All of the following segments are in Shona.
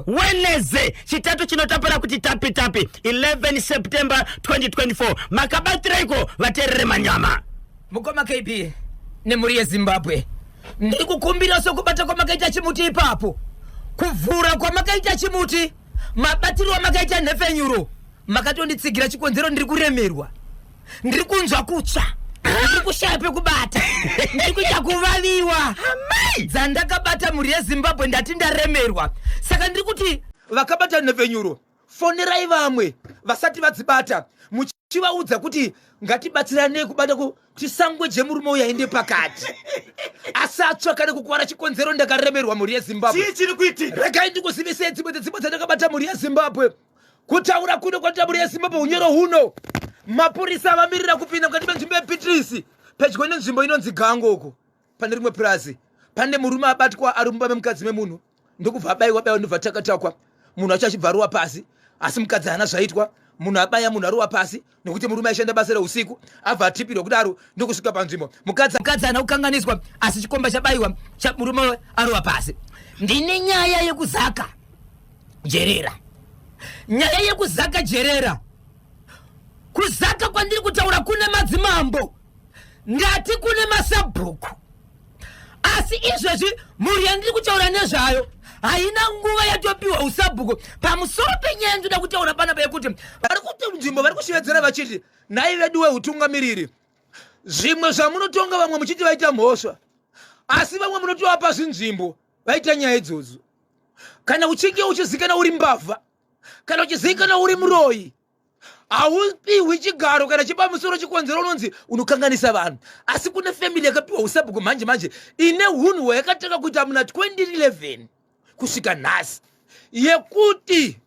Wednesday chitatu chinotapala kuti tapi 11 September 2024 makabatireko vaterere manyama mukoma KB ne muri ya Zimbabwe ndiri kukumbira so kubata kwa makaita chimuti ipapo kuvura kwa makaita chimuti mabatiro wa makaita nefenyuro makatonditsigirira chikonzero ndiri kuremerwa ndiri kunzwa kutsa ndiri kushape kubata ndiri kuita kuvaviwa dzandakabata muri ya Zimbabwe ndati ndaremerwa saka ndiri kuti vakabata nefenyuro fonerai vamwe vasati vadzibata muchivaudza kuti ngatibatsirane kubata kuti sangwe jemurume uyu aende pakati asatsva kana kukwara chikonzero ndakaremerwa muri yeZimbabwe chii chiri kuitika regai ndikuzivisei dzimwe dzandakabata muri yeZimbabwe kutaura kuno kwata muri yeZimbabwe unyoro huno mapurisa avamirira kupinda mukati menzvimbo yePitrisi pedyo nenzvimbo inonzi Gangoko pane rimwe purazi pane murume abatwa ari mumba memukadzi memunhu ndokubva abayiwa ndobva takatakwa munhu acho achibvaruwa pasi asi mukadzi haana zvaitwa munhu abaya munhu aruwa pasi nokuti murume aishanda basa reusiku abva atipirwa kudaro ndokusvika panzvimbo mukadzi haana kukanganiswa asi chikomba chabayiwa murume aruwa pasi ndine nyaya yekuzaka jerera nyaya yekuzaka jerera kuzaka kwandiri kutaura kune madzimambo ngati kune masabhuku asi izvezvi mhuri yandiri kutaura nezvayo haina nguva yatopiwa usabhuku pamusoro penyaya ndoda kutaura panapa yekuti vari kuti nzvimbo vari kushevedzera vachiti nai vedu weutungamiriri zvimwe zvamunotonga vamwe muchiti vaita mhosva asi vamwe munotovapa zvinzvimbo vaita nyaya idzodzo kana uchinge uchizikana uri mbavha kana uchizikana uri muroyi haupiwi chigaro kana chepamusoro chikonzero unonzi unokanganisa vanhu asi kune family yakapiwa usabhuku manje ine hunhu yakatanga kuita muna 2011 kusvika nhasi yekuti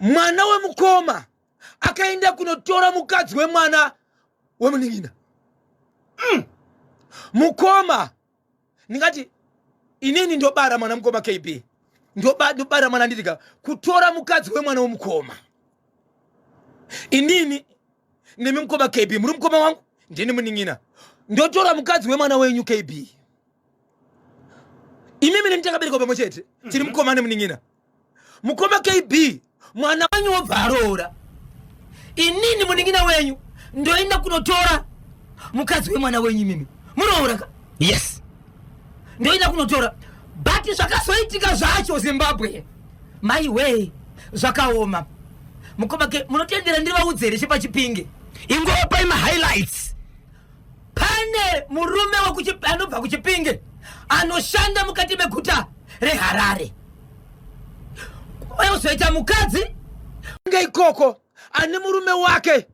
mwana wemukoma akaenda kunotora mukadzi wemwana wemuning'ina mukoma ndingati inini ndobara mwana mukoma KB ndobara mwana nditika kutora mukadzi wemwana wemukoma inini ndimi mukoma KB muri mukoma wangu ndini muning'ina ndotora mukadzi wemwana wenyu KB imimi nditakabereka pamwe chete tiri mukoma nemuning'ina mukoma KB mwana wanyu wobva aroora inini muning'ina wenyu ndoenda kunotora mukadzi wemwana wenyu imimi muroora ka yes ndoenda kunotora but zvakazoitika zvacho Zimbabwe maiwe zvakaoma mukoma munotendera ndiri vaudzere chepachipinge ingopa highlights pane murume anobva kuchipinge anoshanda mukati meguta reHarare ozoita mukadzi ngeikoko ane murume wake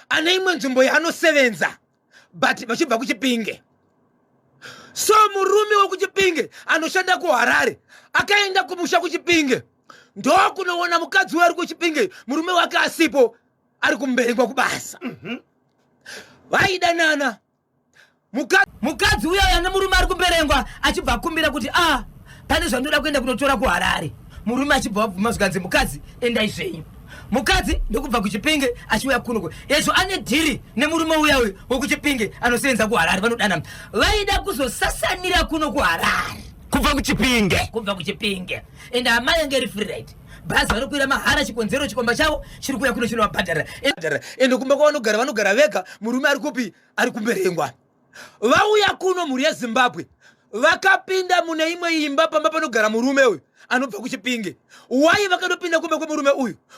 ane imwe nzvimbo yaanosevenza but vachibva kuchipinge so murume wekuchipinge anoshanda kuHarare akaenda kumusha kuchipinge ndokunoona mukadzi wari kuchipinge murume wake asipo ari kumberengwa kubasa vaidanana mukadzi uya yana murume ari kumberengwa achibva akumbira kuti pane zvandoda kuenda kunotora kuHarare murume achibva abvuma zvikanzi mukadzi endai zvenyu mukadzi ndokubva kuchipinge achiuya kuno ezvo ane dhiri nemurume uya uyu wekuchipinge anosevenza kuHarare vanodana vaida kuzosasanira kuno kuHarare kubva kuchipinge ende amai yange iri free ride bhazi vanokwira mahara chikonzero chikomba chavo chiri kuya kuno chinovabhadhara ende kumba kwavanogara vanogara vega murume ari kupi ari kumberengwa vauya kuno mhuri yeZimbabwe vakapinda mune imwe imba pamba panogara murume uyu anobva kuchipinge wai vakandopinda kumba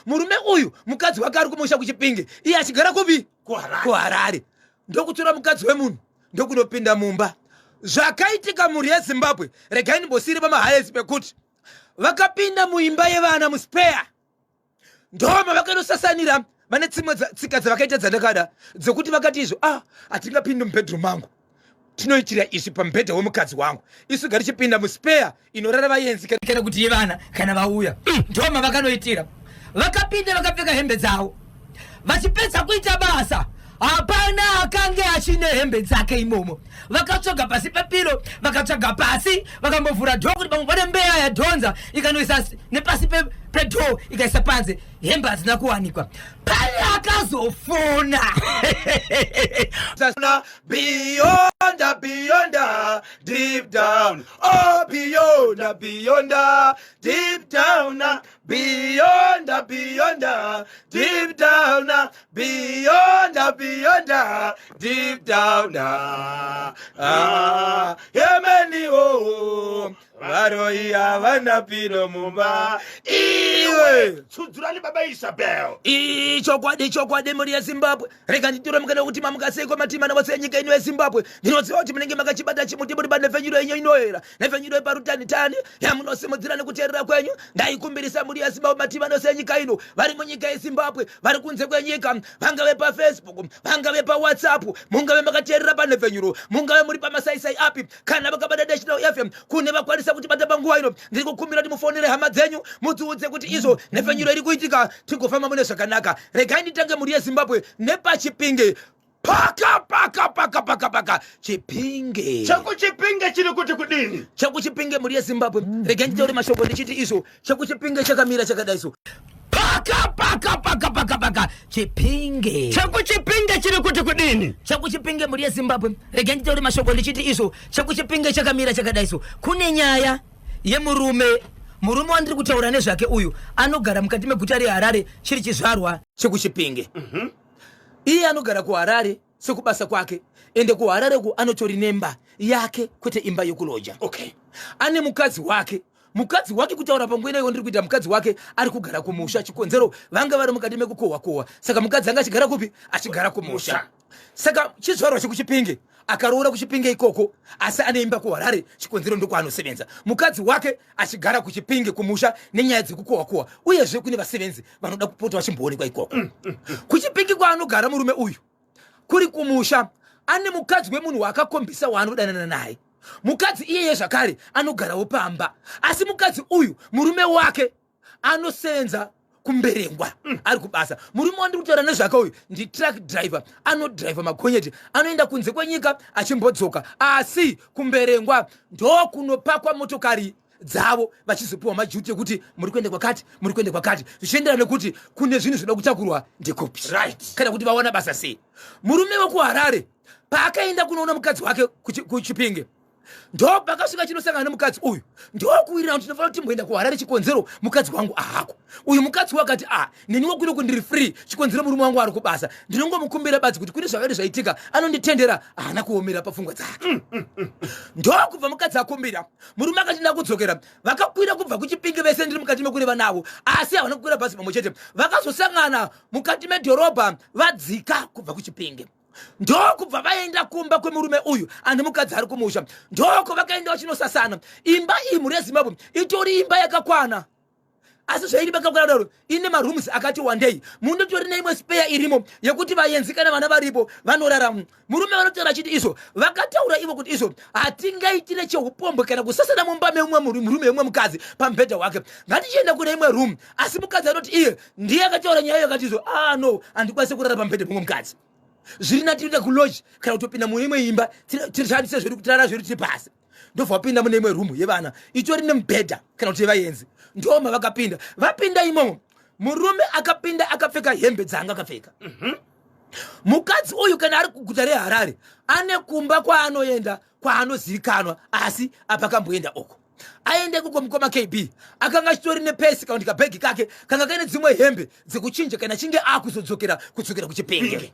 murume uyu mukadzi wake ari kumusha kuchipinge iye achigara kupi kuHarare ndokutora mukadzi wemunhu ndokunopinda mumba zvakaitika mhuri yeZimbabwe regai ndimbosiri pamahighlights pekuti vakapinda muimba yevana muspare ndoma vakandosasanira vane tsimwe tsika dzavakaita dzandakada dzokuti vakati izvo hatingapindi mubhedroom mangu tinoitira izvi pamubhedha wemukadzi wangu isu gari chipinda muspare inorara vayenzi kana kuti yevana kana vauya ndoma vakanoitira vakapinda vakapfeka hembe dzavo vachipedza kuita basa hapana akange achine hembe dzake imomo vakatsvaga pasi pepiro vakatsvaga pasi vakambovhura dhoo kuti pamwe pane mbeya yadhonza ikanoisa nepasi pedho ikaisa panze hembe hadzina kuwanikwa. Pane akazofona beyond deep down, oh beyond deep down, beyond deep down, beyond deep down. Yemeni o varoia vana pino mumba iwe tsudzurani baba Isabel. chokwadi muri yeZimbabwe. Rega nditore mukana kuti mamukaseiko matima navose yenyika ino yeZimbabwe. Ndinoziva kuti munenge makachibata chimuti muri panefenyuro yenyu inoera nefenyuro yeparutani yamunosimudzira nekuteerera kwenyu. Ndaikumbirisa muri yeZimbabwe matima nose yenyika ino vari munyika yeZimbabwe vari kunze kwenyika, vangave paFacebook, vangave paWhatsApp, mungave makateerera panefenyuro, mungave muri pamasaisai api, kana vakabata National FM kune vakwanisa kuti bata panguva ino. Ndiri kukumbira kuti mufonere hama dzenyu mudziudze kuti izvo nefenyuro iri kuitika tigofamba mune zvakanaka. Regai nditange muri yeZimbabwe nepachipinge. Paka Chipinge. Chekuchipinge chiri kuti kudini? Chekuchipinge muri yeZimbabwe. Regai nditaure mashoko ndichiti izvo chekuchipinge chakamira chakadaiso. Paka Chipinge. Chekuchipinge chiri kuti kudini? Chekuchipinge muri yeZimbabwe. Regai nditaure mashoko ndichiti izvo chekuchipinge chakamira chakadaiso. Kune nyaya yemurume wandiri kutaura nezvake uyu anogara mukati meguta reHarare chiri chizvarwa chekuchipinge. Iye anogara kuHarare sekubasa kwake, ende kuHarare ku anotori nemba yake kwete imba yokuloja. Okay. Ane mukadzi wake kutaura panguva ineyo ndiri kuita mukadzi wake ari kugara kumusha. Chikonzero vanga vari mukati mekukohwa. Saka mukadzi anga achigara kupi? Achigara kumusha. Saka chizvarwa chekuchipinge akaroora kuchipinge ikoko, asi ane imba kuHarare. Chikonzero ndiko anosevenza. Mukadzi wake achigara kuchipinge kumusha nenyaya dzekukohwa, uyezve kune vasevenzi vanoda kupota vachimboonekwa ikoko. Kuchipinge kwaanogara murume uyu kuri kumusha ane mukadzi wemunhu wakakombisa waanodanana naye. Mukadzi iyeye zvakare anogarawo pamba, asi mukadzi uyu murume wake anosenza kumberengwa ari kubasa. Murume wandiri kutaura nezvake uyu ndi truck driver, anodhiraivha magonyeti, anoenda kunze kwenyika achimbodzoka, asi kumberengwa ndo kunopakwa motokari dzavo vachizopiwa majuti ekuti muri kuende kwakati zvichienderana nekuti kune zvinhu zvinoda kutakurwa ndekupi, right, kana kuti vaona basa sei. Murume wekuHarare paakaenda kunoona mukadzi wake kuchipinge, ndo pakasvika chinosangana nemukadzi uyu, ndo kuwirira kuti ndinofanira kuti mboenda kuHarare. Chikonzero mukadzi wangu ahako. Uyu mukadzi wakati neniwo kuno kundiri free, chikonzero murume wangu ari kubasa. Ndinongomukumbira badzi kuti kune zvakati zvaitika, anonditendera, haana kuomera pafungwa dzake. Ndo kubva mukadzi akumbira, murume akati ndakudzokera. Vakakwira kubva kuchipinge vese ndiri mukati mekune vanavo, asi havana kukwira bhazi pamwe chete. Vakazosangana mukati medhorobha vadzika kubva kuchipinge. Ndoko kubva vaenda kumba kwemurume uyu ane mukadzi ari kumusha. Ndoko vakaenda vachinosasana. Imba iyi muri yeZimbabwe itori imba yakakwana, asi zvairi vakakwana daro ine marooms akati wandei. Mundotori neimwe spare irimo yekuti vaenzi kana vana varipo vanoraramo. Murume vanotaura achiti izvo vakataura ivo kuti izvo hatingaitire cheupombwe kana kusasana mumba meumwe murume umwe mukadzi pamubhedha wake, ngatichienda kune imwe room. Asi mukadzi anoti iye ndiye akataura nyaya yakati izvo no, handikwanisi kurara pamubhedha mumwe mukadzi. Zviri natiriita kuloji kana kutopinda muimwe imba tirishandise zviri kutirara zviri tiri pasi. Ndobva vapinda mune imwe rumu yevana itori nemubhedha kana kuti vaenzi. Ndoma vakapinda, vapinda imomo, murume akapinda akapfeka hembe dzanga akapfeka. Mukadzi uyu kana ari kuguta reHarare ane kumba kwaanoenda kwaanozivikanwa, asi apakamboenda uko. Aende kuko mukoma KB akanga chitori nepesi kana kabhegi kake kanga kaine dzimwe hembe dzekuchinja kana chinge akuzodzokera kuchipinge.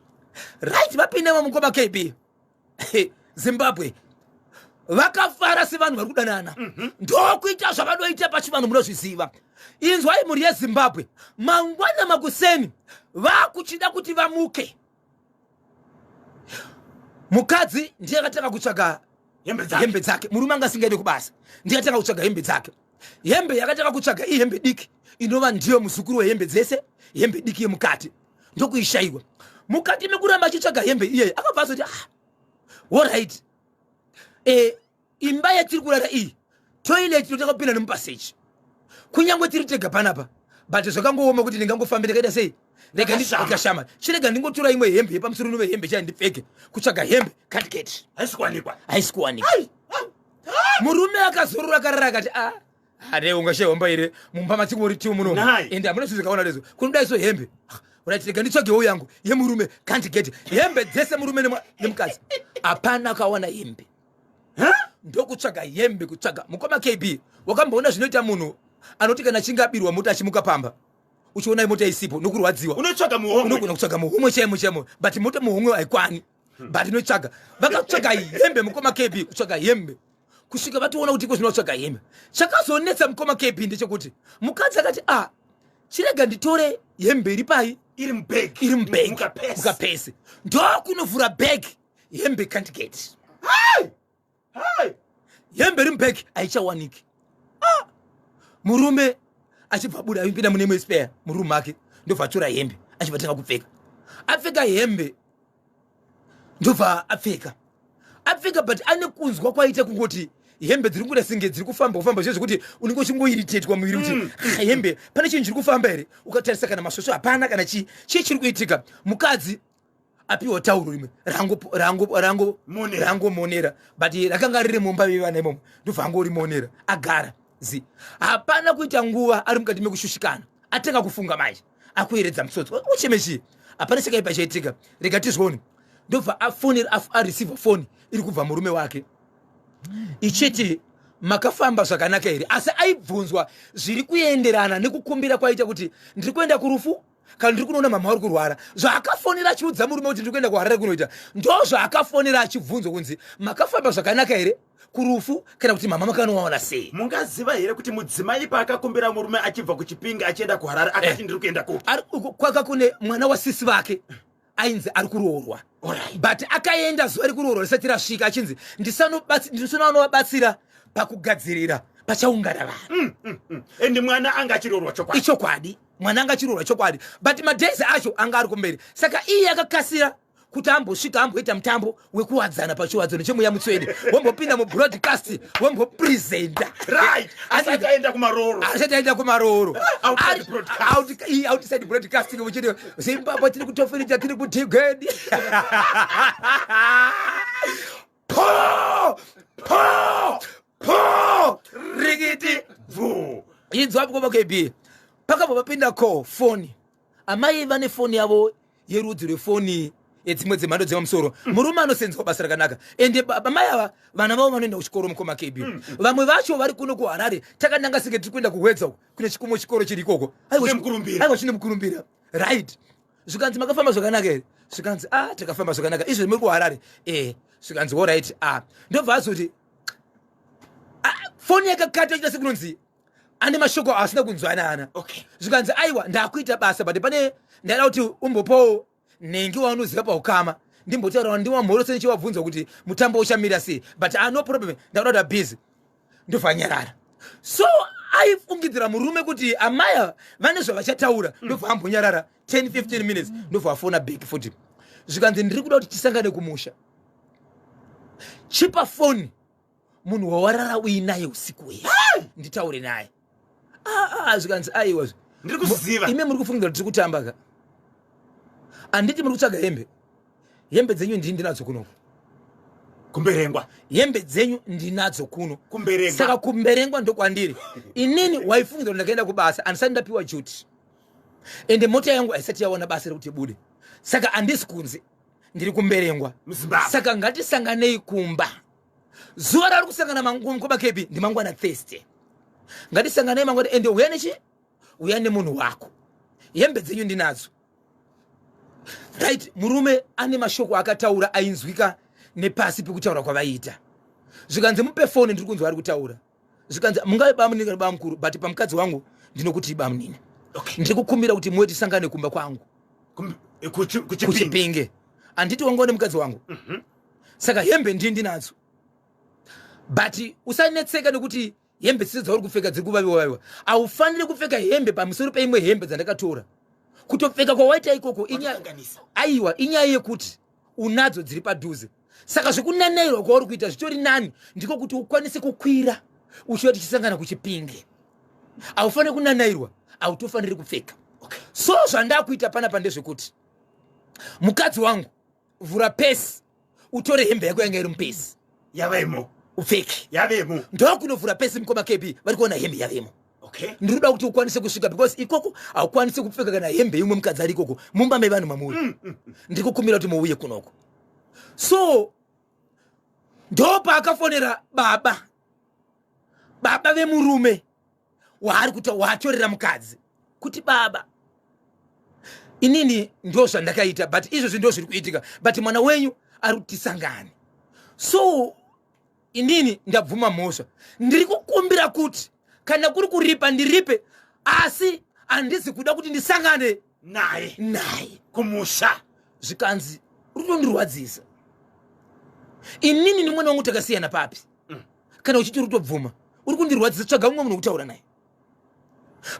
Right, vapinda mukoma KB Zimbabwe vakafara sevanhu vari kudanana. Ndokuita zvavanoita pachivanhu munozviziva. Inzwai muri yeZimbabwe, mangwana makuseni vakuchida kuti vamuke. Mukadzi ndiye akatanga kutsvaga hembe dzake. Murume angasingaende kubasa, ndiye akatanga kutsvaga hembe dzake. Hembe yakatanga kutsvaga ihembe diki inova ndiyo muzukuru wehembe dzese, hembe diki yemukati ndokuishaiwa. Mukati mekuramba achitsvaga hembe iyeye akabva azoti all right, imba yatiri kurara iyi toilet yotakapinda nemupaseji, kunyangwe tiri tega panapa, but zvakangooma kuti ndingangofamba ndakaita sei, ndega ndikashama chirega ndingotora imwe hembe yepamusoro nove hembe chai ndipfeke kutsvaga hembe katiketi, haisi kuwanikwa. Murume akazorora akarara akati ade ungasheomba ire mumba matsiku muri tiu muno Nai. ende amuna sizikaona lezo kunoda iso hembe unatirega nditsvagewo yangu yemurume can't get hembe dzese murume nemukadzi hapana kawana hembe ndokutsvaga hembe kutsvaga mukoma KB wakamboona zvinoita munhu anoti kana chingabirwa mota achimuka pamba uchiona mota isipo nokurwadziwa unotsvaga muhomwe unogona kutsvaga muhomwe chemo but mota muhomwe haikwani but inotsvaga vakatsvaga hembe mukoma KB kutsvaga hembe kusvika vatoona kuti iko zvinotsvaga hembe chakazonetsa mukoma KB ndechekuti mukadzi akati chirega nditore hembe iri pai iri mubhegi mukapesi ndokunovhura bhegi hembe can't get hembe iri mubhegi haichawaniki murume achibva buda aipinda mune imwe spare murume make ndobva atora hembe achibva tanga kupfeka apfeka hembe ndobva apfeka but ane kunzwa kwaita kungoti hembe dziri kuda singe dziri kufamba zve zvekuti unenge uchingoiritetwa muviri kuti hembe pane chinhu chiri kufamba here ukatarisa kana masvosvo hapana kana chii chiri kuitika mukadzi apiwa tauro rimwe rangomonera but rakanga riri mumba vevana imomo ndobva angorimonera agara hapana kuita nguva ari mukati mekushushikana atanga kufunga manje akueredza mutsotsi ucheme chii hapana chakaipa chaitika rega tizvoni ndobva areceiva foni iri kubva murume wake ichiti makafamba zvakanaka here asi aibvunzwa zviri kuenderana nekukumbira kwaita kuti ndiri kuenda kurufu kana ndiri kunoona mama ari kurwara zvaakafonera achiudza murume kuti ndiri kuenda kuharare kunoita ndo zvaakafonera achibvunzwa kunzi makafamba zvakanaka here kurufu kana kuti mama makanowaona sei mungaziva here kuti mudzimai paakakumbira murume achibva kuchipinga achienda kuharare akati ndiri kuenda kwaka kune mwana wasisi vake ainzi ari kuroorwa but akaenda zuva rekuroorwa risati rasvika achinzi ndisanoanovabatsira pakugadzirira pachaungana vanhu ende mwana anga achiroorwa chokwadi ichokwadi mwana anga achiroorwa chokwadi but madhezi acho anga ari kumberi saka iye akakasira kuti ambosvika amboita mutambo wekuwadzana pachiwadzano chemuya mutswede wombopinda mubroadcast wombopresenta asati aenda kumaroro outside broadcasting uchiti zimbabwe tiri kutofinita tiri kutigedi rikiti inzwa koma KB pakabva papinda foni amai vane foni yavo yerudzi rwefoni dzimwe dzemhando dzepamusoro murume anosenzwa basa rakanaka ende amai ava vana vavo vanoenda kuchikoro mukoma KB vamwe vacho vari kuno kuharare takananga senge tiri kuenda kuhwedza kune chikoro chiri ikoko aiwa chine mukurumbira right zvikanzi makafamba zvakanaka here zvikanzi takafamba zvakanaka izvo muri kuharare zvikanzi allright ndobva azoti foni yakakata chita sekunonzi ane mashoko asina kunzwanana zvikanzi aiwa ndakuita basa but pane ndada kuti umbopawo nenge waunozika paukama ndimbotaura ndiwamhoro senechiwabvunzwa kuti mutambo uchamira sei but no problem ndakuda kuda busy ndovhanyarara so aifungidzira murume kuti amaya vane zvavachataura ndobva ambonyarara 10-15 minutes ndobva afona bheki futi zvikanzi ndiri kuda kuti tisangane kumusha chipa foni munhu wawarara uinaye usiku hwe nditaure naye zvikanzi aiwa ndiri kuziva ime muri kufungidzira kuti tiri kutamba ka anditi muri kutsvaga hembe dzenyu ndinadzo kunoko kumberengwa hembe dzenyu ndinadzo kuno kumberengwa saka kumberengwa ndokwandiri inini waifungidzira ndakaenda kubasa andisati ndapiwa juti ende mota yangu haisati yaona basa rekuti bude saka andisi kunze ndiri kumberengwa saka ngatisanganei kumba zuva rari kusangana mangoma KB ndimangwana Thursday ngatisanganei mangwana ende uya nemunhu wako hembe dzenyu ndinadzo right murume ane mashoko akataura ainzwika nepasi pekutaura kwavaiita zvikanzi mupe foni ndiri kunzwa ari kutaura zvikanzi mungave bamunini baba mukuru but pamukadzi wangu ndinokuti bamunini ndiri kukumbira kuti muwe tisangane kumba kwangu kuchipinge anditi wangu nemukadzi wangu saka hembe ndinadzo but usanetseka nekuti hembe dzese dzauri kupfeka dziri kuvaviwaviwa haufaniri kupfeka hembe pamusoro peimwe hembe dzandakatora kutopfeka kwawaita ikoko aiwa inyaya yekuti unadzo dziri padhuze saka zvekunanairwa kwauri kuita zvitori nani ndiko kuti ukwanise kukwira uchiva tichisangana kuchipinge haufaniri kunanairwa hautofaniri kupfeka so zvandakuita panapa ndezvekuti mukadzi wangu vhura pesi utore hembe yako yanga iri mupesi yavaimo upfeke yavemo ndokunovhura pesi mukoma KB vari kuona hembe yavemo. okay Ndiruda kuti ukwanise kusvika because ikoko haukwanisi kupfeka kana hembe imwe mukadzi ari ikoko mumba mevanhu mamuri. Ndiri kukumbira kuti muuye kunoko. So ndopa akafonera baba vemurume waari kuti watorera mukadzi kuti baba inini ndo zvandakaita but izvozvi ndo zviri kuitika but mwana wenyu ari kuti tisangane. So inini ndabvuma mhosva ndiri kukumbira kuti kana kuri kuripa ndiripe asi handizi kuda kuti ndisangane naye kumusha. zvikanzi rutondirwadzisa. Inini ni mwana wangu takasiyana papi kana uchiti rutobvuma uri kundirwadzisa tsvaga mumwe munhu wekutaura naye.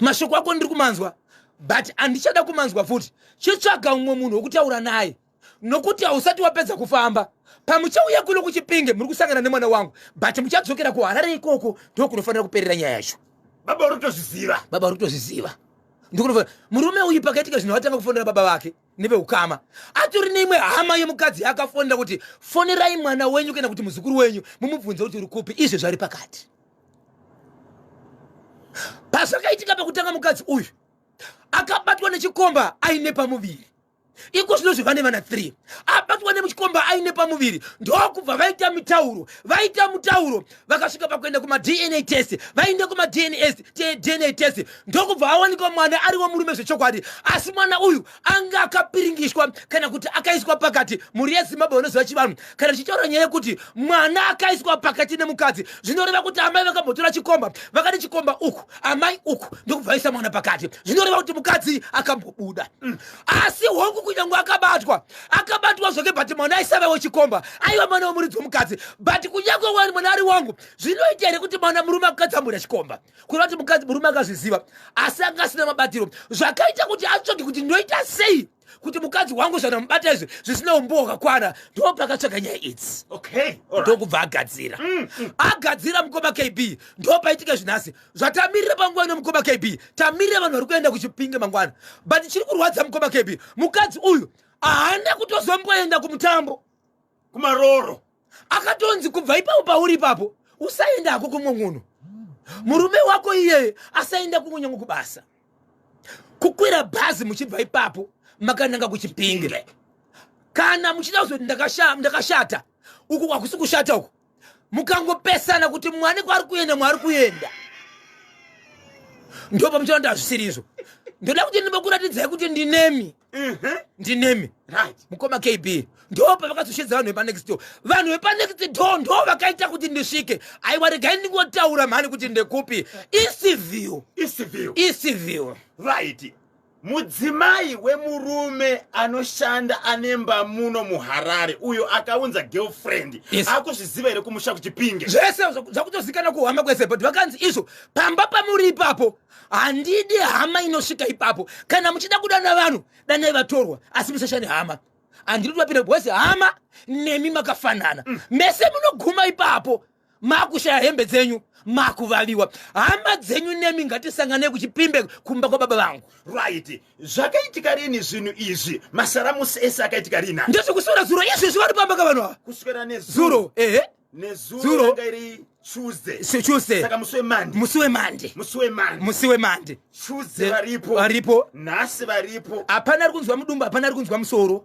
Mashoko ako ndiri kumanzwa but handichada kumanzwa futi. Chitsvaga mumwe munhu wekutaura naye nokuti hausati wapedza kufamba pamuchauya kuno kuchipinge muri kusangana nemwana wangu but muchadzokera kuHarare ikoko ndo kunofanira kuperera nyaya yacho. Baba uri kutozviziva ndikunofa murume uyu pakaitika zvinhu watanga kufonera baba vake neveukama atori neimwe hama yemukadzi akafonera kuti fonerai mwana wenyu kana kuti muzukuru wenyu mumubvunze kuti uri kupi. Izvo zvari pakati pazvakaitika pakutanga mukadzi uyu akabatwa nechikomba aine pamuviri. Iko zvino zvivane vana 3 abatwa nemuchikomba aine pamuviri ndokubva vaita mutauro vakasvika pakuenda kuma-DNA test vainde kuma-DNA test ndokubva awanikwa mwana ariwo murume zvechokwadi asi mwana uyu anga akapiringishwa kana kuti akaiswa pakati. Mhuri yeZimbabwe unoziva chivanhu kana tichitaura nyaya yekuti mwana akaiswa pakati nemukadzi zvinoreva kuti amai vakambotora chikomba vakati chikomba uku amai uku ndokubva vaisa mwana pakati zvinoreva kuti mukadzi akambobuda. Asi hongu kunyange akabatwa zvoke but mwana aisavewo chikomba aiva mwana wemuridzi womukadzi but kunyange wani mwana ari wangu zvinoita here kuti mwana murume akadzambura chikomba kureva kuti mukadzi murume akazviziva asi anga asina mabatiro zvakaita kuti atsvage kuti ndinoita sei kuti mukadzi wangu zvanamubata izvi zvisina umbo wakakwana ndo pakatsvaga nyaya idzi. Ndokubva agadzira mukoma KB ndo paitika zvinhasi zvatamirira panguva nemukoma KB tamirira vanhu vari kuenda kuchipinge mangwana but chiri kurwadza mukoma KB mukadzi uyu haana kutozomboenda kumutambo kumaroro akatonzi kubva ipapo pauri ipapo usaendako kumwe munhu murume wako iyeye asaenda kumwe kubasa kukwira bhazi muchibva ipapo makananga kuchipinge kana muchida kuzoti ndakashata uku kwakusi kushata uku mukangopesana kuti mwani kwari kuenda ndo pamuchana ndazvisirizvo ndoda kuti ndibokuratidzai kuti ndinemi mukoma KB ndo pavakazoshedza vanhu vepanext door. Vanhu vepanext door ndo vakaita kuti ndisvike aiwa regai ndingotaura mhani kuti ndekupi Eastview. Right. Mudzimai wemurume anoshanda anemba muno muHarare uyo akaunza girlfriend akuzviziva here kumusha kuchipinge zvese zvakutozikana kuhama kwese but vakanzi izvo pamba pamuri ipapo handidi hama inosvika ipapo kana muchida kudana vanhu danai vatorwa asi musashane hama handiri kutopinda bwese hama nemi makafanana mese munoguma ipapo makushaya hembe dzenyu makuvaviwa hama dzenyu nemi ngatisanganei kuchipimbe kumba kwababa vangu. Right. Zvakaitika rini zvinhu izvi masaramusi ese akaitika rina ndezvekusura zuro izvi zvivari pamba kavanhu ava kuswera nezuro nezuro ranga iri Tuesday saka musi wemande Tuesday varipo nhasi varipo hapana ari kunzwa mudumbu hapana ari kunzwa musoro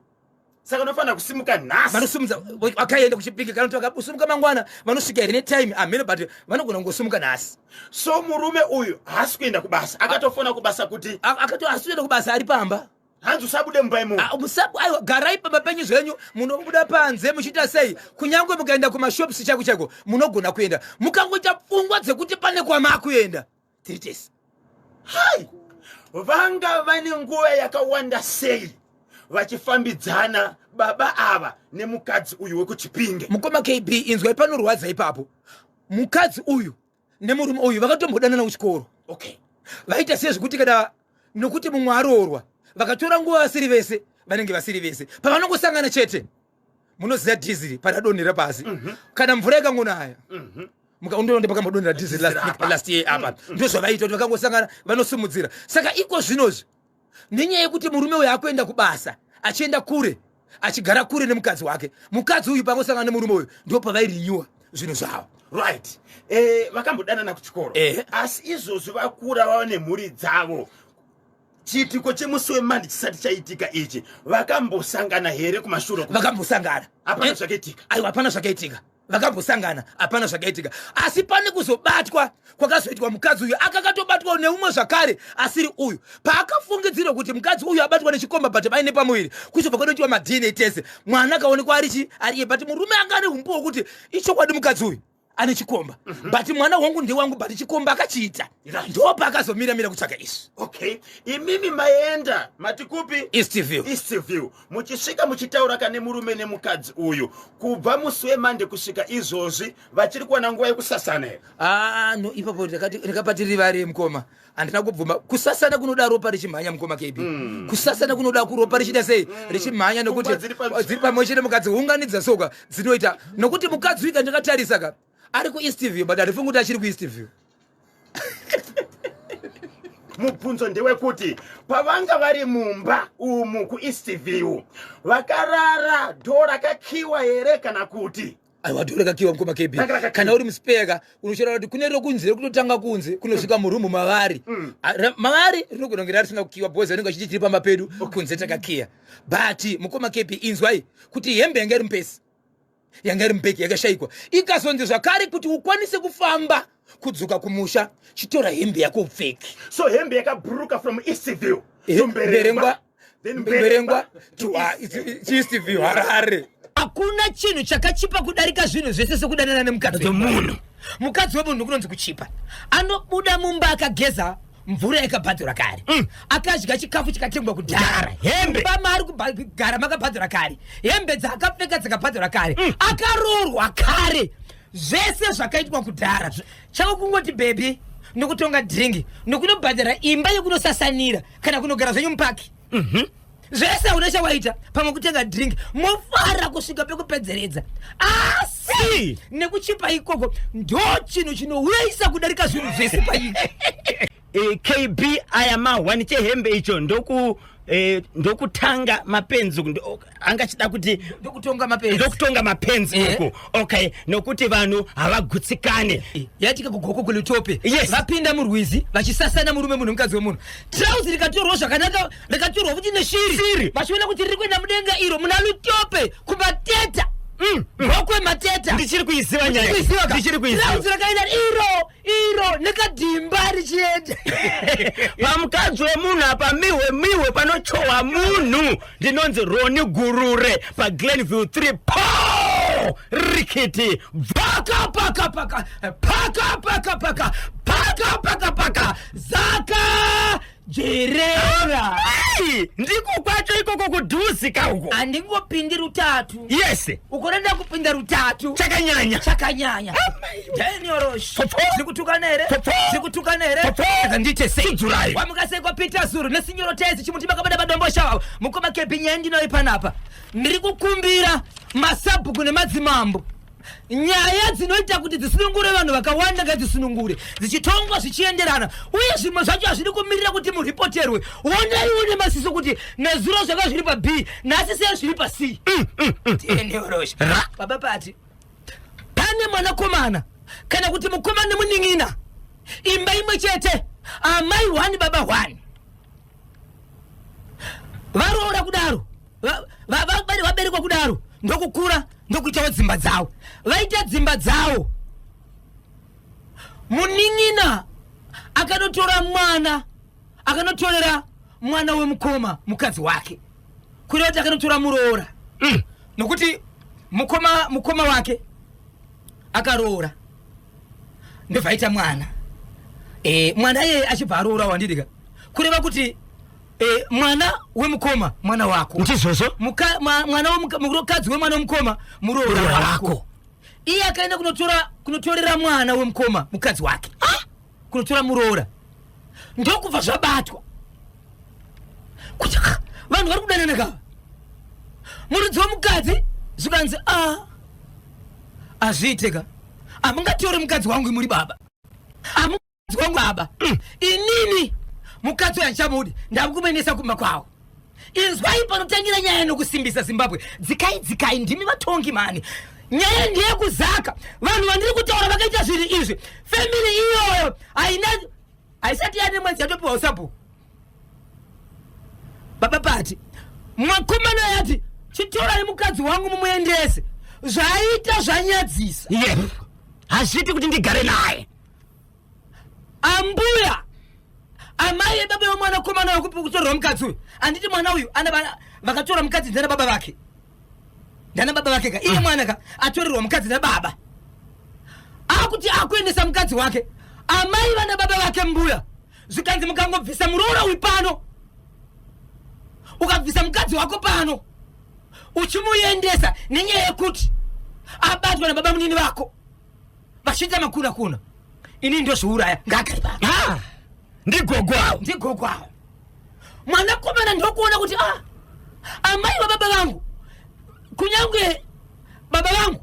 saka unofanira kusimuka nhasi vanosumudza vakaenda kuchipinge kana kuti vakasimuka mangwana vanosvika here netime amene but vanogona kungosimuka nhasi. So murume uyu haasi kuenda kubasa akatofona kubasa kuti haasi kuenda kubasa ari pamba hanzi usabude mumba imomo aiwa garai pamba penyu zvenyu munobuda panze muchiita sei kunyange mukaenda kumashops chaiko munogona kuenda mukangoita pfungwa dzekuti pane kwamakuenda tiritesi hai vanga vane nguva yakawanda sei vachifambidzana baba ava nemukadzi uyu wekuchipinge. Mukoma KB inzwai panorwadza ipapo mukadzi uyu nemurume uyu vakatombodanana kuchikoro vaita sezvekuti kana nokuti mumwe aroorwa vakatora nguva vasiri vese vanenge vasiri vese pavanongosangana chete munoziva dhiziri panadonhera pasi kana mvura ikangonaya mukaundoonde pakambodonhera dhiziri last year apa ndozvavaita kuti vakangosangana vanosumudzira. Saka iko zvinozvi nenyaya yekuti murume uyu akuenda kubasa achienda kure achigara kure nemukadzi wake mukadzi uyu pangosangana nemurume uyu ndo pavairinyuwa zvinhu zvavo. Right. Vakambodanana kuchikoro. Asi izvozvo vakura vava nemhuri dzavo. Chiitiko chemusi weMonday chisati chaitika ichi, vakambosangana here kumashure? Vakambosangana. Hapana zvakaitika. Aiwa, hapana zvakaitika. Vakambosangana, hapana zvakaitika. Asi pane kuzobatwa kwakazoitwa mukadzi uyu, akakatobatwa neumwe zvakare asiri uyu. Paakafungidzira kuti mukadzi uyu abatwa nechikomba but vaine pamuviri, kuchobva kwanoitwa ma-DNA test, mwana akaonekwa ari but murume anga ane humbuwo kuti ichokwadi mukadzi uyu ane chikomba, but mwana wangu ndewangu, but chikomba akachiita. Ndo paakazomira kutsvaka izvi. Okay, imimi maenda matikupi? Eastview. Muchisvika muchitaura kane murume nemukadzi uyu, kubva musi weMonday kusvika izvozvi vachiri kuwana nguva yekusasana here? No, ipapo ndakapatiri vari mukoma. Andina kubvuma. Kusasana kunoda ropa richimhanya mukoma KB. Kusasana kunoda ropa richida sei? Richimhanya nokuti dziri pamwe chete mukadzi unganidza soka dzinoita. Nokuti mukadzi wika ndakatarisa ka ari ku Eastview, but arifunga kuti achiri ku Eastview. Mubvunzo ndewekuti pavanga vari mumba umu ku Eastview, vakarara dhoo rakakiwa here kana kuti? Aiwa, dhoo rakakiwa mukoma KB. Kana uri muspeka unoshora kuti kune rokunze kutotanga kunze kunosvika murumu mavari. Mavari rinogona kunge risina kukiwa bhozi rinenge chichitiri pamba pedu kunze takakiya. But mukoma KB inzwai kuti hembe yanga iri mupesi, yanga iri mupeki yakashaikwa, ikazonzi zvakare kuti ukwanise kufamba kudzuka kumusha, chitora hembe yako upfeki. So hembe yakabhuruka from Eastview to Mberengwa to Eastview Harare. Hakuna chinhu chakachipa kudarika zvinhu zvese sekudanana nemukadzi wemunhu. Mukadzi wemunhu kunonzi kuchipa. Anobuda mumba akageza mvura yakabhadhura kare, akadya chikafu chikatengwa kudhara, hembe pamari kugara makabhadhura kare, hembe dzaakapfeka dzakabhadhura kare, akaroorwa kare, zvese zvakaitwa kudhara. Chavo kungoti bebi nokutonga dringi, nokunobhadhara imba yokunosasanira kana kunogara zvenyu mupaki. Zvese unochawaita pamwe kutenga drink, mofara kusvika pekupedzeredza. Asi nekuchipa ikoko ndo chinhu chinourayisa kudarika zvinhu zvese paiki. KB ayamahwani chehembe icho ndokutanga mapenzi, angachida kuti ndokutonga mapenzi uko. Okay, nokuti vanhu havagutsikane. Yatika kugoko kulitope. Vapinda murwizi vachisasana murume munhu mukadzi wemunhu. Trouser rikatorwa zvakanaka, rikatorwa futi neshiri. Vachiona kuti riri kuenda mudenga iro muna lutope kumateta. Ngokwe mateta. Ndichiri kuiziva nyaya. Ndichiri kuiziva. Trouser rakaenda iro nekadhimba richienda. Pamukadzi wemunhu apa miwe panochowa munhu ndinonzi Roni Gurure pa Glenview 3 rikiti paka Zaka Jerera. Ndiko kwacho ikoko kudhuzika huko. Andingopindi rutatu. Yes. Ukorenda kupinda rutatu. Chakanyanya. Daniorosh. Sikutukanere. Ndite sejurai. Wamukasekwa Peter Zuru nesinyoro tezi chimutima kabada badombosha. Mukoma kebinya ndino ipanapa. Ndiri kukumbira masabhuku nemadzimambo. Nyaya dzinoita kuti dzisunungure vanhu vakawanda ngadzisunungure, dzichitongwa zvichienderana, uye zvimwe zvacho hazviri kumirira kuti muripoterwe. Onai une masiso kuti nezuro zvaka zviri pa B nasi sei zviri pa C. Ndiyorosha baba pati pane mwanakomana kana kuti mukomana muning'ina, imba imwe chete, amai 1 baba 1. Varoora kudaro, vaberekwa kudaro, ndokukura ndokuitawo dzimba dzawo. Vaita dzimba dzawo, muning'ina akanotorera mwana wemukoma mukadzi wake, kureva kuti akanotora muroora. Nokuti mukoma wake akaroora ndobvaita mwana. Mwana yeye achibva aroora wandidika, kureva kuti mwana wemukoma mwana wako ndizozo, mwana wemukadzi wemwana wemukoma muroora wako. Iye akaenda kunotorera mwana wemukoma mukadzi wake, kunotora muroora, ndokubva zvabatwa kuti vanhu vari kudanana kava. Muridzi wemukadzi zvikanzi azviiteka, hamungatori mukadzi wangu muri baba, mukadzi wangu baba. Inini mukadzi wanchamudi ndakumenesa kumba kwawo. Inzwai panotangira nyaya nokusimbisa Zimbabwe. Dzikai ndimi vatongi mani. nyaya ndiye kuzaka vanhu vandiri kutaura vakaita zvinhu izvi family iyoyo haisati yane mwedzi yatopiwa usapo baba pati mwakomana yati chitorai mukadzi wangu mumuendese zvaita zvanyadzisa hazviti kuti ndigare naye ambuya amai ebaba vemwana komana wekutorerwa mukadzi uyu handiti mwana uyu vakatora mukadzi ndana baba vake ka iye mwana ka atorerwa mukadzi nababa akuti akuendesa mukadzi wake amai vana baba vake mbuya zvikanzi mukangobvisa muroora uyu pano ukabvisa mukadzi wako pano uchimuendesa nenyaya yekuti abatwa nababa munini vako vachiita makuna ini ndio zviuraya ngagari pano ndigogwawo mwana komana ndokuona kuti amai vababa vangu kunyange baba vangu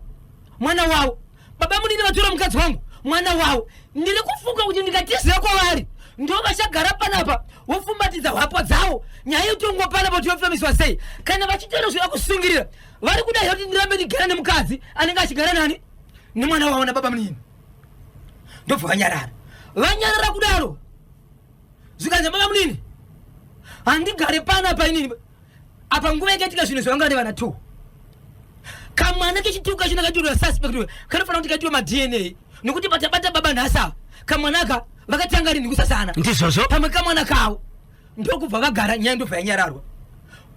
mwana wavo baba munini vatora mukadzi wangu mwana wavo ndiri kufunga kuti ndikatizira kwavari ndo vachagara panapa wofumbatidza hwapo dzavo nyaya yotongwa panapa kuti yofambiswa sei kana vachitera zvira kusungirira vari kudai kuti ndirambe ndigara nemukadzi anenge achigara nani nemwana wavo nababa munini ndobva vanyarara kudaro zvikanzi baba munini handigare panapa inini apa nguva yakaitika zvinhu zvavanga nevana 2 kamwana kechituka chino katirwa suspect kanofana kuti katiwe madna nekuti patabata baba nhasa kamwanaka vakatanga rini kusasana ndizvozvo pamwe kamwana kawo ndokubva vagara nyaya ndobva yanyararwa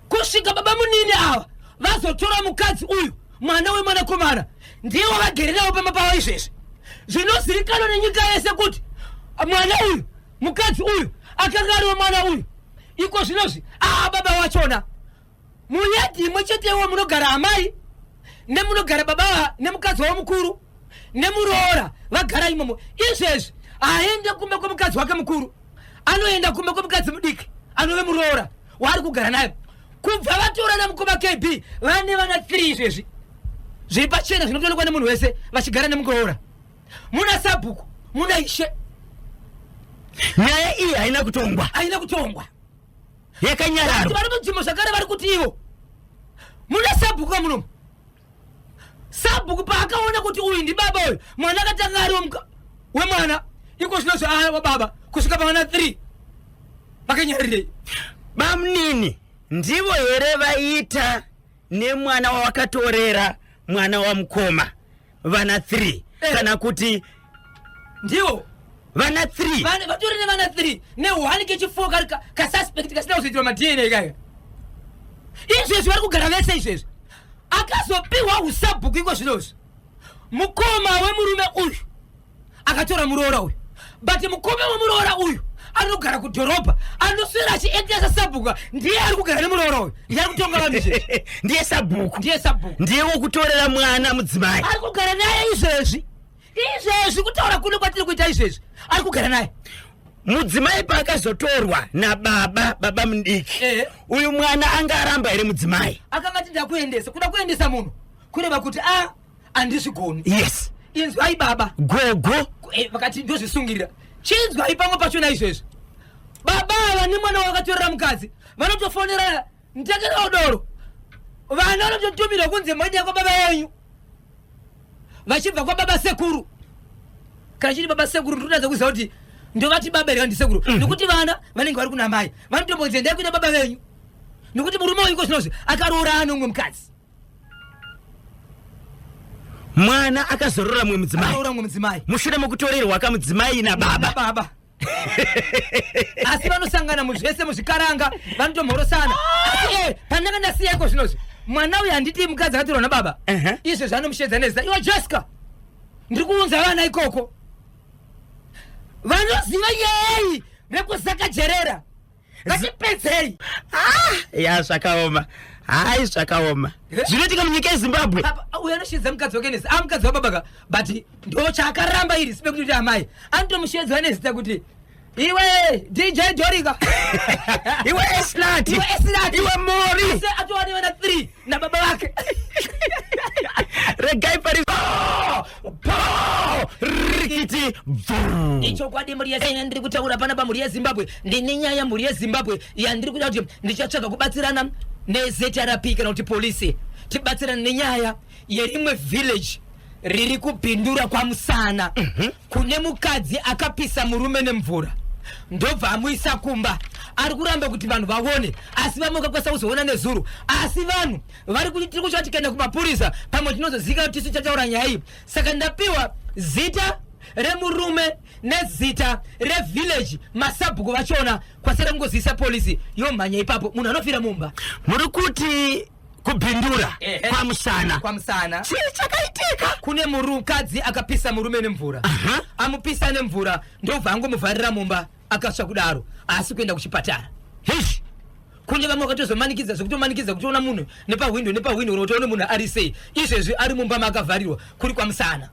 kusvika baba munini ava vazotora mukadzi uyu mwana wemwana komana ndiwo vagere navo pama pavo izvezvi zvinozivikanwa nenyika yese kuti mwana uyu mukadzi uyu akanga ari wemwana uyu iko zvinozvi baba wachona muyadhi imwe chetewo munogara amai nemunogara baba nemukadzi wavo mukuru nemuroora vagara imomo izvezvi aende kumbe kwemukadzi wake mukuru anoenda kumbe kwemukadzi mudiki anove muroora waari kugara naye kubva vatora namukoma KB vane vana 3 izvezvi zviri pachena zvinotoonekwa nemunhu wese vachigara nemukuroora muna sabhuku muna ishe nyaya iyi haina kutongwa yakanyararo vari munzvimbo zvakare vari kuti ivo muna sabhuku kamunomu sabhuku paakaona kuti uyu ndi baba uyu mwana akatanga ari wemwana iko zvinozvi wababa kusvika pavana 3 vakanyarirei bamunini ndivo here vaita nemwana wawakatorera mwana wamukoma vana 3 kana kuti ndivo vana 3 vatori nevana 3 ne1 kechifoka kasuspect kasina kuzoitirwa madna ikaya izvezvi vari kugara vese izvezvi akazopiwa usabhuku iko zvinozvi mukoma wemurume uyu akatora muroora uyu but mukoma wemuroora uyu anogara kudhorobha anoswera achiendesa sabhuku ndiye ari kugara nemuroora uyu ndiye ari kutonga vanhu izvezvi ndiye sabhuku ndiye wokutorera mwana mudzimai ari kugara naye izvezvi kutaura kuno kwatiri kuita izvezvi ari kugara naye mudzimai paakazotorwa baba mudiki uyu mwana anga aramba here mudzimai akanga ti ndakuendesa kuda kuendesa munhu kureva kuti handizvigoni yes inzwai baba gogo vakati ndozvisungirira chinzwai pamwe pachona izvezvi baba ava nemwana wakatorera mukadzi vanotofonera ndekera udoro vana vanototumirwa kunze maida kwababa yenyu vachibva kwababa sekuru kana chiri baba sekuru ndinoda kuziva kuti ndovati baba here ndisekuru nekuti vana vanenge vari kuna mai vanotombodzi endai kuita baba venyu nekuti murume uyu iko zvinozvi akaroora nomwe mukadzi mwana akazorora mwe mudzimai mushure mokutorerwa kamudzimai nababa asi vanosangana muzvese muzvikaranga vanotomhorosana asi pandanga ndasiya iko zvinozvi mwana uyu handiti mukadzi akatorwa nababa izvo zvanomushedza nezita iwe Jessica ndiri kuunza vana ikoko vanoziva nyaya nekuzakajerera vachipedzei zvakaoma zvakaoma zvinoitika munyika yeZimbabwe uyo anoshedza mukadzi wake nezita mukadzi wababa but ndo chaakaramba iri sibe kuti amai anotomushedza nezita kuti iwe DJ Dorika iwe Eslati iwe Mori atowane vana 3 nababa vake regai pari rikiti ichokwadi muri yeZimbabwe ndiri kutaura pana pamuri yeZimbabwe ndine nyaya muri yeZimbabwe yandiri kuda kuti ndichatsvaga kubatsirana neztrp kana kuti polisi tibatsirane nenyaya yerimwe village riri kupindura kwa Musana kune mukadzi akapisa murume nemvura ndobva amuisa kumba. Ari kuramba kuti vanhu vaone asi vamoka kwasa kuzoona nezuru asi vanhu vari kuti tiri kuchati kaenda kumapurisa pamwe tinozozika kuti tisu chataura nyaya iyi. Saka ndapiwa zita remurume nezita revillage masabhuku vachona kwasera kungozisa polisi yomhanya ipapo munhu anofira mumba. Muri kuti kubhindura kwa Musana chii chakaitika? Kune mukadzi akapisa murume nemvura amupisa nemvura ndobva angomuvharira mumba akasva kudaro asi kuenda kuchipatara. Kune vamwe vakatozomanikidza zvekutomanikidza kutoona munhu nepahwindo unotoone munhu ari sei izvezvi ari mumba makavharirwa kuri kwa Musana.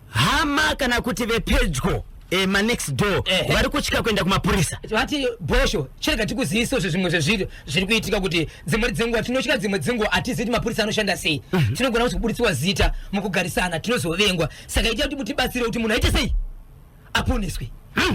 Hama kana kuti vepedyo ma next door vari kutyika kuenda kumapurisa vati bosho chirega tikuziisa zvimwe zvezviri zviri kuitika kuti dzimwe dzenguva tinosvika dzimwe dzenguva hatizivi kuti mapurisa anoshanda sei tinogona kuti kuburitswa zita mukugarisana tinozovengwa. Saka itia kuti mutibatsire kuti munhu aite sei aponeswe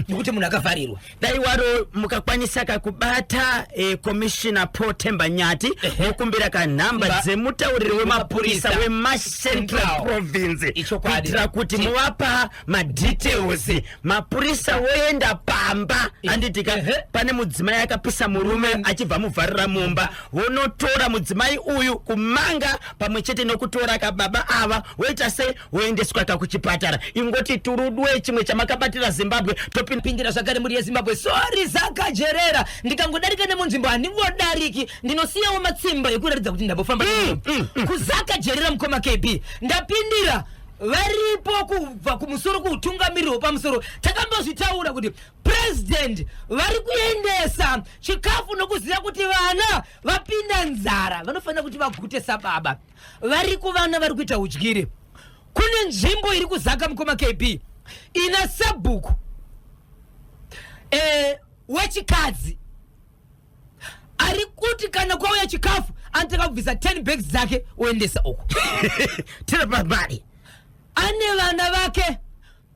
nekuti munhu akavharirwa. dai waro mukakwanisa kakubata commissioner Paul Tembanyati mukumbira kanhamba dzemutauriri wemapurisa weMacentral Province kuitira kuti muvapa madetails mapurisa woenda pamba anditika pane mudzimai akapisa murume achibva muvharira mumba wonotora mudzimai uyu kumanga pamwe chete nokutora kababa ava woita sei woendeswa kakuchipatara. Ingoti turudwe chimwe chamakabatira Zimbabwe topindira zvakare muri yeZimbabwe. Sorry Zakajerera ndikangodarika nemunzvimbo handingodariki ndinosiyawo matsimba ekuratidza kuti ndambofamba kuzakajerera mukoma KB ndapindira varipo kubva kumusoro kuutungamiriri hwepamusoro takambozvitaura kuti president vari kuendesa chikafu nokuziva kuti vana vapinda nzara vanofanira kuti vagute sababa vari kuvana vari kuita udyire. Kune nzvimbo iri kuzaka mukoma KB ina sabhuku wechikadzi ari kuti kana kwauya chikafu anotaka kubvisa 10 bags dzake oendesa uko tiri pabari. Ane vana vake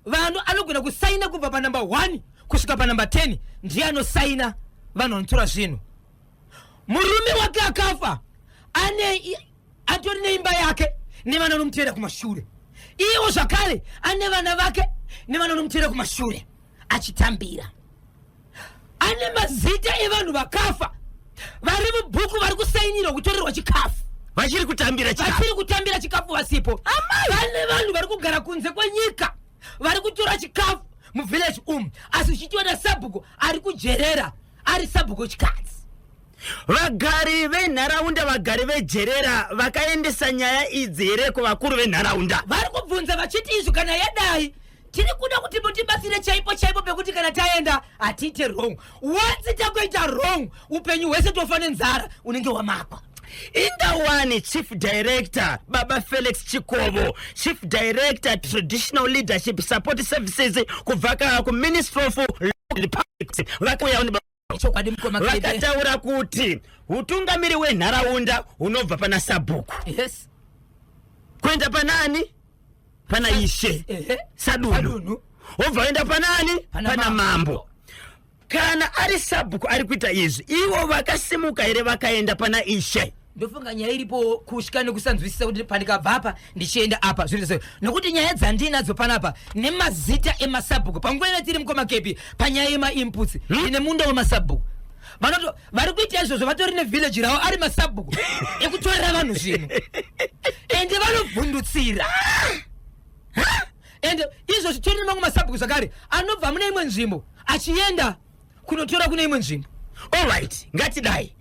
vanhu anogona kusaina kubva panamba 1 kusvika panamba 10 ndiye anosaina vanhu vanotora zvinhu. Murume wake akafa atori neimba yake nevana vanomutevera kumashure iwo zvakare ane vana vake nevana vanomutevera kumashure achitambira. Ane mazita evanhu vakafa vari mubhuku vari kusainirwa kutorerwa chikafu vachiri kutambira chikafu vasipo. Vane vanhu vari kugara kunze kwenyika vari kutora chikafu muvillage asi uchichiona sabhuku ari kujerera ari sabhuku chikadzi. Vagari venharaunda vagari vejerera vakaendesa nyaya idzi here kuvakuru venharaunda? Vari kubvunza vachiti izvo kana yadai tiri kuda kuti mutibatsire chaipo pekuti kana taenda hatiite wrong. Once takuita wrong upenyu hwese tofa nenzara unenge wamakwa. Indawani Chief Director Baba Felix Chikovo, Chief Director Traditional Leadership Support Services kuvaka ku Ministry of Republic vakataura kuti utungamiri wenharaunda unobva pana sabhuku kuenda panani pana ishe Sadunu obva enda panani pana mambo. Kana ari sabhuku ari kuita izvi ivo vakasimuka here vakaenda pana ishe. Ndofunga nyaya iripo kusvika nekusanzwisisa kuti pandikabva apa ndichienda apa zviri nokuti nyaya dzandinadzo panapa nemazita emasabhuku panguva ine tiri mukoma kepi panyaya yemainputs ine munda wemasabhuku vari kuita izvozvo vatori nevillage ravo ari masabhuku ekutorera vanhu zvinhu ende vanovhundutsira ende izvo zvitori nemamwe masabhuku zvakare anobva mune imwe nzvimbo achienda kunotora kune imwe nzvimbo. Alright, ngatidai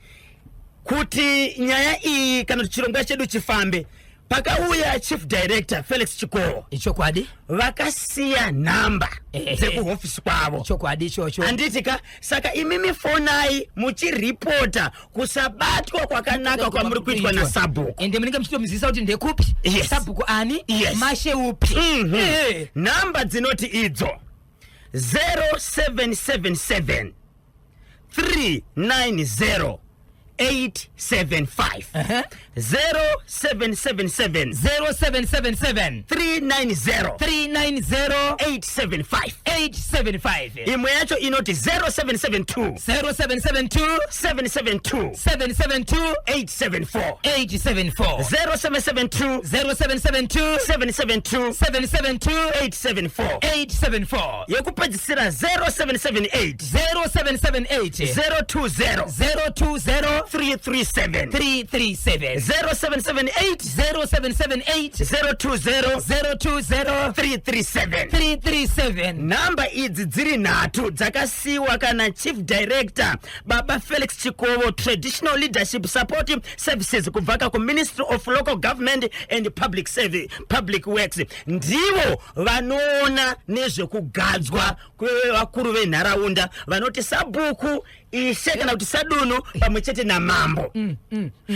kuti nyaya iyi kana kuti chirongwa chedu chifambe pakauya Chief Director Felix Chikovo ichokwadi vakasiya nhamba dzekuhofisi kwavo ichokwadi ichocho handitika. Saka imimi fonai muchiripota kusabatwa kwakanaka kwamuri kuitwa nasabhuku ende munenge muchitomuzivisa kuti ndekupi sabhuku ani mashe upi nhamba dzinoti idzo 0777 390 875 0777 0777 390 875 imwe yacho inoti 0772 0772 772 874 0772 0772 772 874 yekupedzisira 0778 0778 020 020 337 0778 020 337 namba idzi dziri nhatu dzakasiwa kana chief director baba Felix Chikovo traditional leadership support services kubvaka ku Ministry of Local Government and Public Works ndivo vanoona nezvekugadzwa kwevakuru venharaunda vanoti sabhuku ishe kana kuti sadunu pamwe chete namambo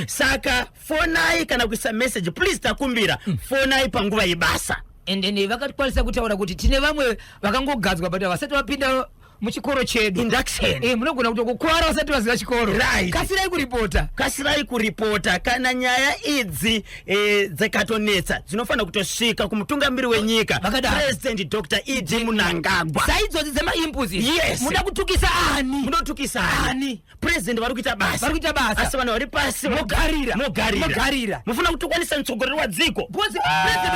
saka fonai kana kuisa message please takumbira fonai panguva yebasa ende vakakwanisa kutaura kuti tine vamwe vakangogadzwa but vasati vapinda muchikoro chedu induction munogona kuti kukwara vasati vaziva chikoro right kasirai kuripota kana nyaya idzi dzekatonetsa dzinofanira kutosvika kumutungamiri wenyika President Dr. E.D. Mnangagwa saidzodzi dzemaimbuzi muda kutukisa ani president vari kuita basa asi vanhu vari pasi mogarira mufuna kutukwanisa mutsogoleri wa dziko president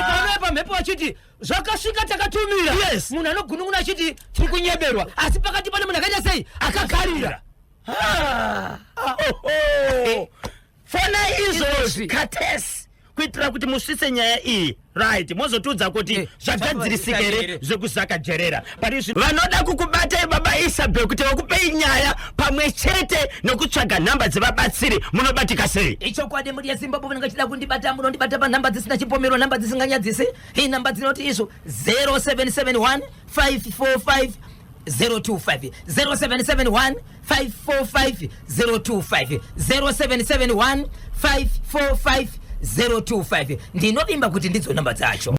panoya pamhepo vachiti zvakasvika takatumira munhu anogunun'una achiti tiri kunyeberwa asi pakati pane munhu akaita sei akagarira fonai izvozvi katesi kuitira kuti musvitse nyaya iyi right mozotudza kuti zvagadzirisika here zvekuzaka jerera parizvi vanoda kukubatai baba Isabel kuti vakupei nyaya pamwe chete nokutsvaga nhamba dzevabatsiri munobatika sei ichokwadi muri yezimbabwe vanenge chida kundibata munondibata panhamba dzisina chipomero nhamba dzisinganyadzisi hii nhamba dzinoti izvo 0771 545 025 0771 545 025 0771 545 025 ndinovimba kuti ndidzo namba dzacho